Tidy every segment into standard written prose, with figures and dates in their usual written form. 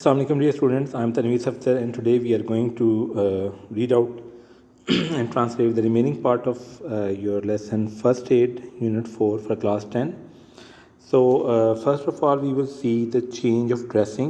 Assalamu alaikum dear students, I am Tanveer Safdar and today we are going to read out and translate the remaining part of your lesson First Aid Unit 4 for class 10. So first of all we will see the change of dressing.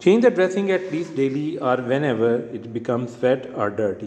Change the dressing at least daily or whenever it becomes wet or dirty.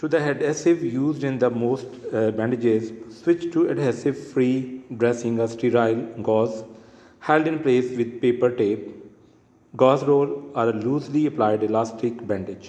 to the adhesive used in the most bandages, switch to adhesive free dressing or sterile gauze held in place with paper tape, gauze roll or a loosely applied elastic bandage.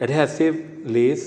adhesive lace,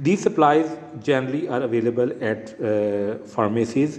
These supplies generally are available at pharmacies.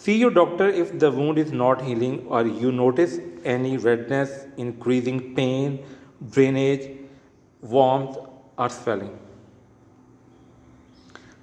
See your doctor if the wound is not healing or you notice any redness, increasing pain, drainage, warmth or swelling.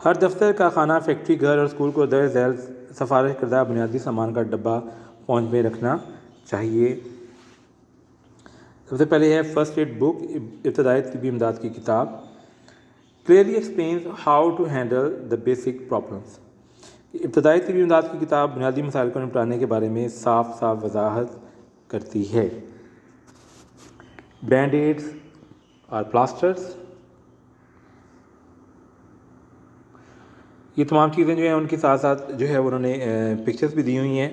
ہر دفتر کا خانہ، factory, گھر اور school کو درج ذیل سفارش کردہ بنیادی سامان کا ڈبہ پہنچ میں رکھنا چاہیے۔ سب سے پہلے ہے فرسٹ ایڈ بک، ابتدائی طبی امداد کی کتاب۔ Clearly explains how to handle the basic problems. ابتدائی طبی امداد کی کتاب بنیادی مسائل کو نپٹانے کے بارے میں صاف وضاحت کرتی ہے۔ بینڈ ایڈز اور پلاسٹرز، یہ تمام چیزیں جو ہیں ان کے ساتھ ساتھ جو ہے انہوں نے پکچرز بھی دی ہوئی ہیں۔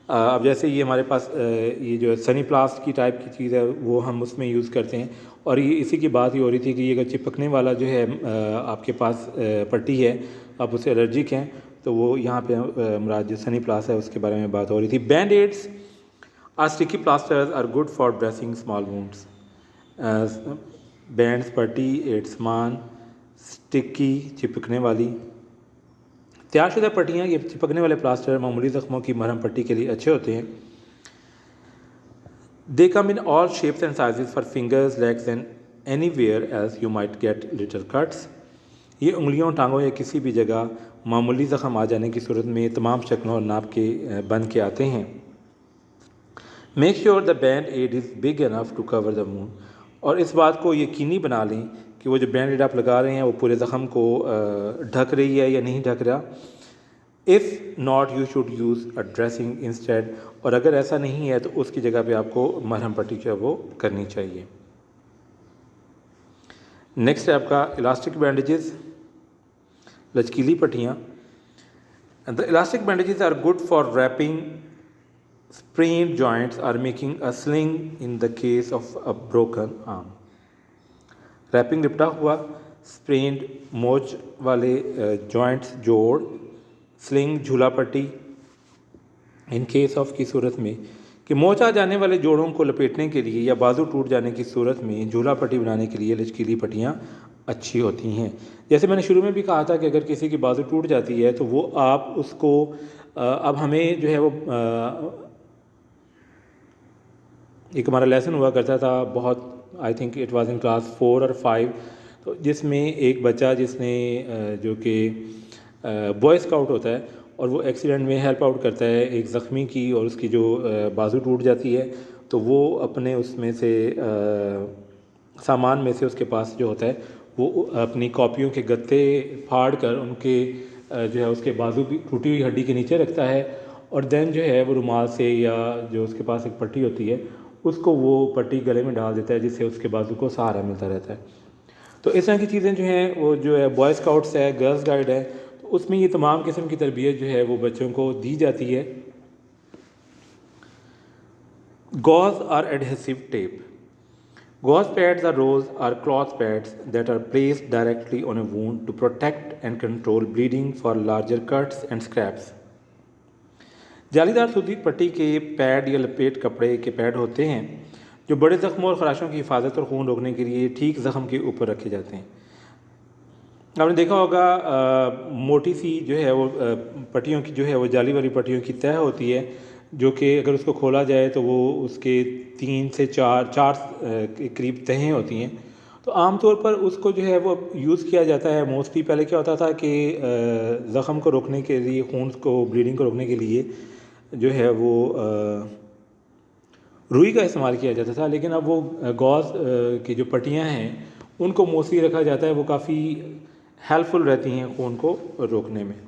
اب جیسے یہ ہمارے پاس یہ جو سنی پلاسٹ کی ٹائپ کی چیز ہے وہ ہم اس میں یوز کرتے ہیں، اور یہ اسی کی بات ہی ہو رہی تھی کہ یہ اگر چپکنے والا جو ہے آپ کے پاس پٹی ہے، آپ اسے الرجک ہیں، تو وہ یہاں پہ مراد جو سنی پلاس ہے اس کے بارے میں بات ہو رہی تھی۔ Band aids are sticky plasters are good for dressing small wounds. Bands, پٹی، ایڈ سامان، اسٹکی چپکنے والی۔ تیار شدہ پٹیاں یا چپکنے والے پلاسٹر معمولی زخموں کی مرہم پٹی کے لیے اچھے ہوتے ہیں۔ They come in all shapes and sizes for fingers, legs and anywhere else you might get little cuts۔ یہ انگلیوں، ٹانگوں یا کسی بھی جگہ معمولی زخم آ جانے کی صورت میں تمام شکلوں اور ناپ کے بن کے آتے ہیں۔ Make sure the band aid is big enough to cover the wound۔ اور اس بات کو یقینی بنا لیں کہ وہ جو بینڈ ایڈ آپ لگا رہے ہیں وہ پورے زخم کو ڈھک رہی ہے یا نہیں ڈھک رہا۔ If not, you should use a dressing instead۔ اور اگر ایسا نہیں ہے تو اس کی جگہ پہ آپ کو مرہم پٹی جو ہے وہ کرنی چاہیے۔ نیکسٹ ہے آپ کا elastic bandages, لچکیلی پٹیاں۔ The elastic bandages are good for wrapping sprained joints or making a sling in the case of a broken arm۔ Wrapping لپٹا ہوا، اسپرینڈ موچ والے جوائنٹس جوڑ، سلنگ جھولا پٹی، ان کیس آف کی صورت میں کہ موچ آ جانے والے جوڑوں کو لپیٹنے کے لیے یا بازو ٹوٹ جانے کی صورت میں جھولا پٹی بنانے کے لیے لچکیلی پٹیاں اچھی ہوتی ہیں۔ جیسے میں نے شروع میں بھی کہا تھا کہ اگر کسی کی بازو ٹوٹ جاتی ہے تو وہ آپ اس کو اب ہمیں جو ہے وہ ایک ہمارا لیسن ہوا کرتا تھا بہت، I think it was in class 4 اور 5، تو جس میں ایک بچہ جس نے جو کہ بوائے اسکاؤٹ ہوتا ہے اور وہ ایکسیڈنٹ میں ہیلپ آؤٹ کرتا ہے ایک زخمی کی، اور اس کی جو بازو ٹوٹ جاتی ہے تو وہ اپنے اس میں سے سامان میں سے اس کے پاس جو ہوتا ہے وہ اپنی کاپیوں کے گتے پھاڑ کر ان کے جو ہے اس کے بازو بھی ٹوٹی ہوئی ہڈی کے نیچے رکھتا ہے، اور دین جو ہے وہ رومال سے یا جو اس کے پاس ایک پٹی ہوتی ہے اس کو وہ پٹی گلے میں ڈال دیتا ہے، جس سے اس کے بازو کو سہارا ملتا رہتا ہے۔ تو اس طرح کی چیزیں جو ہیں وہ جو ہے بوائے اسکاؤٹس ہے، گرلز گائیڈ ہے، تو اس میں یہ تمام قسم کی تربیت جو ہے وہ بچوں کو دی جاتی ہے۔ گوز اور adhesive tape. Gauze pads are rolls or cloth pads that are placed directly on a wound to protect and control bleeding for larger cuts and scrapes۔ جالی دار سوتی پٹی کے پیڈ یا لپیٹ کپڑے کے پیڈ ہوتے ہیں جو بڑے زخموں اور خراشوں کی حفاظت اور خون روکنے کے لیے ٹھیک زخم کے اوپر رکھے جاتے ہیں۔ آپ نے دیکھا ہوگا موٹی سی جو ہے وہ پٹیوں کی جو ہے وہ جالی والی پٹیوں کی تہہ ہوتی ہے، جو کہ اگر اس کو کھولا جائے تو وہ اس کے 3 سے 4 کے قریب تہیں ہوتی ہیں۔ تو عام طور پر اس کو جو ہے وہ یوز کیا جاتا ہے موسٹلی۔ پہلے کیا ہوتا تھا کہ زخم کو روکنے کے لیے، خون کو، بلیڈنگ کو روکنے کے لیے جو ہے وہ روئی کا استعمال کیا جاتا تھا، لیکن اب وہ گوز کی جو پٹیاں ہیں ان کو موسٹلی رکھا جاتا ہے، وہ کافی ہیلپ فل رہتی ہیں خون کو روکنے میں۔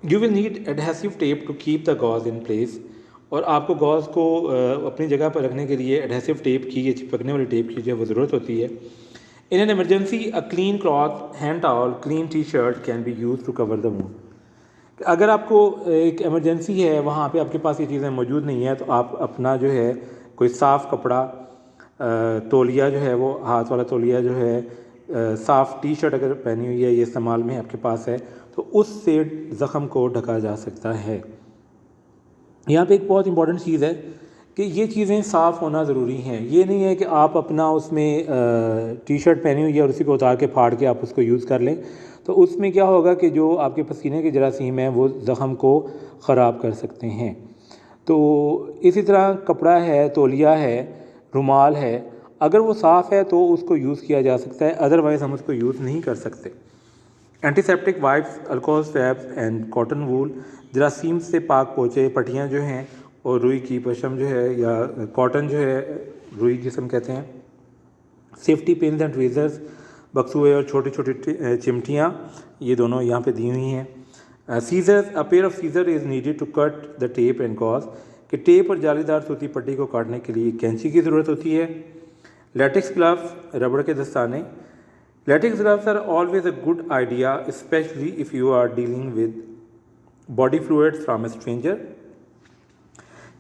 You will need adhesive tape to keep the gauze in place۔ اور آپ کو گوز کو اپنی جگہ پر رکھنے کے لیے ایڈہیسو ٹیپ کی یا چپکنے والی ٹیپ کی جو ہے وہ ضرورت ہوتی ہے۔ In an emergency, a clean cloth, hand towel, clean t-shirt can be used to cover the wound۔ اگر آپ کو ایک ایمرجنسی ہے، وہاں پہ آپ کے پاس یہ چیزیں موجود نہیں ہیں، تو آپ اپنا جو ہے کوئی صاف کپڑا، تولیہ جو ہے وہ ہاتھ والا تولیہ جو ہے، صاف ٹی شرٹ اگر پہنی ہوئی ہے یہ استعمال میں آپ کے پاس ہے تو اس سے زخم کو ڈھکا جا سکتا ہے۔ یہاں پہ ایک بہت امپورٹنٹ چیز ہے کہ یہ چیزیں صاف ہونا ضروری ہیں۔ یہ نہیں ہے کہ آپ اپنا اس میں ٹی شرٹ پہنی ہوئی ہے اور اسی کو اتار کے پھاڑ کے آپ اس کو یوز کر لیں، تو اس میں کیا ہوگا کہ جو آپ کے پسینے کے جراثیم ہیں وہ زخم کو خراب کر سکتے ہیں۔ تو اسی طرح کپڑا ہے، تولیہ ہے، رومال ہے، اگر وہ صاف ہے تو اس کو یوز کیا جا سکتا ہے، ادروائز ہم اس کو یوز نہیں کر سکتے۔ Antiseptic wipes, alcohol swabs and cotton wool, جراثیم سے پاک پوچے، پٹیاں جو ہیں اور روئی کی پشم جو ہے یا کاٹن جو ہے، روئی جسم کہتے ہیں، سیفٹی پنز اینڈ ٹویزرز، بکسوئے اور چھوٹی چھوٹی چمٹیاں، یہ دونوں یہاں پہ دی ہوئی ہیں۔ Scissors, a pair of scissor is needed to cut the tape and gauze, کہ ٹیپ اور جالی دار صوتی پٹی کو کاٹنے کے لیے کینچی کی ضرورت ہوتی ہے۔ لیٹکس گلوز، ربڑ کے دستانے۔ Latex gloves are always a good idea especially if you are dealing with body fluid from a stranger,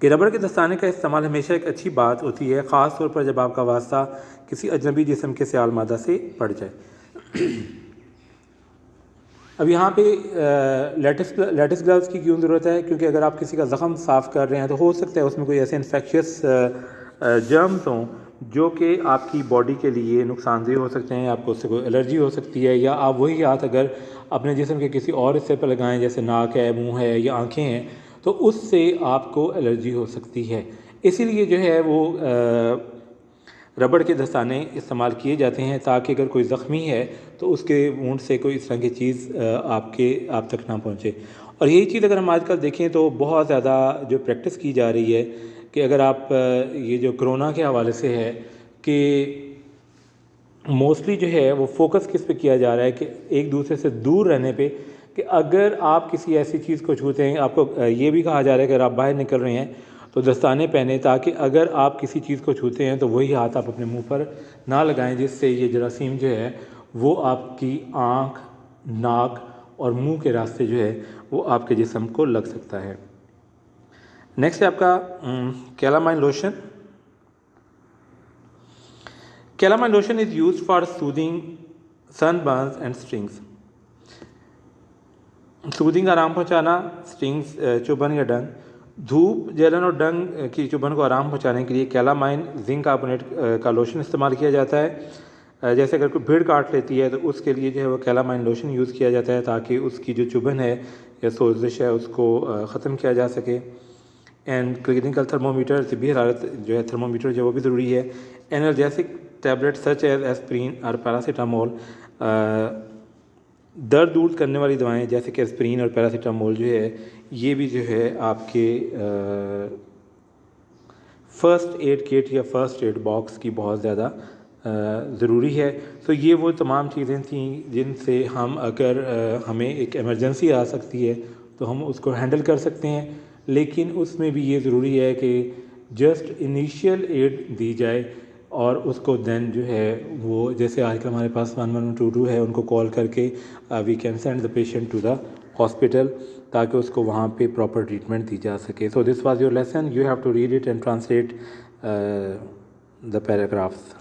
کہ ربڑ کے دستانے کا استعمال ہمیشہ ایک اچھی بات ہوتی ہے، خاص طور پر جب آپ کا واسطہ کسی اجنبی جسم کے سیال مادہ سے پڑ جائے۔ اب یہاں پہ لیٹکس گلوز کی کیوں ضرورت ہے؟ کیونکہ اگر آپ کسی کا زخم صاف کر رہے ہیں تو ہو سکتا ہے اس میں کوئی ایسے انفیکشس جرمز ہوں جو کہ آپ کی باڈی کے لیے نقصان دہ ہو سکتے ہیں، آپ کو اس سے کوئی الرجی ہو سکتی ہے، یا آپ وہی ہاتھ اگر اپنے جسم کے کسی اور حصے پر لگائیں جیسے ناک ہے، منہ ہے یا آنکھیں ہیں تو اس سے آپ کو الرجی ہو سکتی ہے۔ اسی لیے جو ہے وہ ربڑ کے دستانے استعمال کیے جاتے ہیں تاکہ اگر کوئی زخمی ہے تو اس کے وونڈ سے کوئی اس طرح کی چیز آپ تک نہ پہنچے۔ اور یہی چیز اگر ہم آج کل دیکھیں تو بہت زیادہ جو پریکٹس کی جا رہی ہے کہ اگر آپ یہ جو کرونا کے حوالے سے ہے کہ موسٹلی جو ہے وہ فوکس کس پہ کیا جا رہا ہے کہ ایک دوسرے سے دور رہنے پہ، کہ اگر آپ کسی ایسی چیز کو چھوتے ہیں، آپ کو یہ بھی کہا جا رہا ہے کہ اگر آپ باہر نکل رہے ہیں تو دستانے پہنیں تاکہ اگر آپ کسی چیز کو چھوتے ہیں تو وہی ہاتھ آپ اپنے منہ پر نہ لگائیں جس سے یہ جراثیم جو ہے وہ آپ کی آنکھ، ناک اور منہ کے راستے جو ہے وہ آپ کے جسم کو لگ سکتا ہے۔ نیکسٹ ہے آپ کا calamine lotion. Calamine lotion is used for soothing sun burns and stings. Soothing آرام پہنچانا، اسٹنگس چبھن یا ڈنگ، دھوپ، جلن اور ڈنگ کی چبھن کو آرام پہنچانے کے لیے کیلامائن زنک کاربونیٹ کا لوشن استعمال کیا جاتا ہے۔ جیسے اگر کوئی بھیڑ کاٹ لیتی ہے تو اس کے لیے جو ہے وہ کیلامائن لوشن یوز کیا جاتا ہے تاکہ اس کی جو چبھن ہے یا سوزش ہے اس کو ختم کیا جا سکے۔ اینڈ کلینیکل تھرمومیٹر، طبی حرارت جو ہے تھرمومیٹر جو وہ بھی ضروری ہے۔ انرجیسک ٹیبلٹ سچ ایز ایسپرین اور پیراسیٹامول، درد دور کرنے والی دوائیں جیسے کہ ایسپرین اور پیراسیٹامول جو ہے یہ بھی جو ہے آپ کے فرسٹ ایڈ کٹ یا فرسٹ ایڈ باکس کی بہت زیادہ ضروری ہے۔ تو یہ وہ تمام چیزیں تھیں جن سے ہم اگر ہمیں ایک ایمرجنسی آ سکتی ہے تو ہم اس کو ہینڈل کر سکتے ہیں، لیکن اس میں بھی یہ ضروری ہے کہ جسٹ انیشیل ایڈ دی جائے اور اس کو دین جو ہے وہ جیسے آج کل ہمارے پاس 1122 ہے ان کو کال کر کے we can send the patient to the hospital تاکہ اس کو وہاں پہ پراپر ٹریٹمنٹ دی جا سکے۔ So this was your lesson, you have to read it and translate the paragraphs.